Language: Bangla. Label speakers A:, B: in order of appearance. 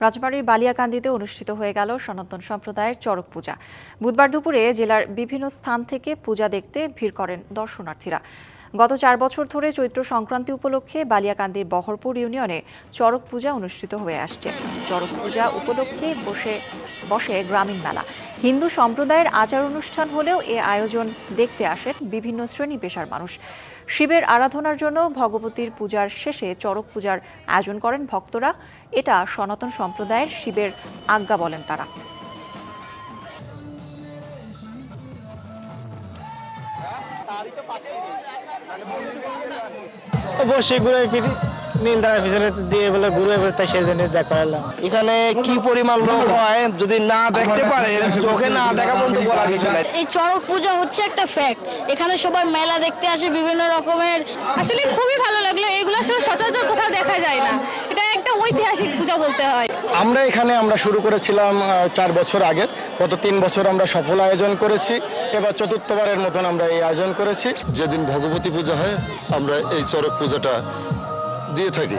A: রাজবাড়ীর বালিয়াকান্দিতে অনুষ্ঠিত হয়ে গেল সনাতন সম্প্রদায়ের চড়ক পূজা। বুধবার দুপুরে জেলার বিভিন্ন স্থান থেকে পূজা দেখতে ভিড় করেন দর্শনার্থীরা। গত 4 বছর ধরে চৈত্র সংক্রান্তি উপলক্ষে বালিয়াকান্দির বহরপুর ইউনিয়নে চড়ক পূজা অনুষ্ঠিত হয়ে আসছে। চড়ক পূজা উপলক্ষে বসে গ্রামীণ মেলা। হিন্দু সম্প্রদায়ের আচার অনুষ্ঠান হলেও এ আয়োজন দেখতে আসেন বিভিন্ন শ্রেণী পেশার মানুষ। শিবের আরাধনার জন্য ভগবতীর পূজার শেষে চড়ক পূজার আয়োজন করেন ভক্তরা। এটা সনাতন সম্প্রদায়ের শিবের আজ্ঞা বলেন তারা।
B: অবশ্যই ঘুরে ফিরি নীলদার পিছনে দিয়ে বলে ঘুরে তাই সেই জন্য দেখা এলাম।
C: এখানে কি পরিমাণ লোক হয় যদি না দেখতে পারে, চোখে না দেখা পর্যন্ত বলার কিছু নাই।
D: এই চড়ক পূজা হচ্ছে একটা ফ্যাক্ট। এখানে সবাই মেলা দেখতে আসে বিভিন্ন রকমের।
E: আসলে খুবই ভালো লাগলো। এগুলো আসলে সচরাচর কোথাও দেখা যায় না। এটা একটা ঐতিহাসিক পূজা বলতে হয়।
F: আমরা শুরু করেছিলাম 4 বছর আগে। গত 3 বছর আমরা সফল আয়োজন করেছি। এবার চতুর্থবারের মতন আমরা এই আয়োজন করেছি।
G: যেদিন ভগবতী পূজা হয় আমরা এই চড়ক পূজাটা দিয়ে থাকি।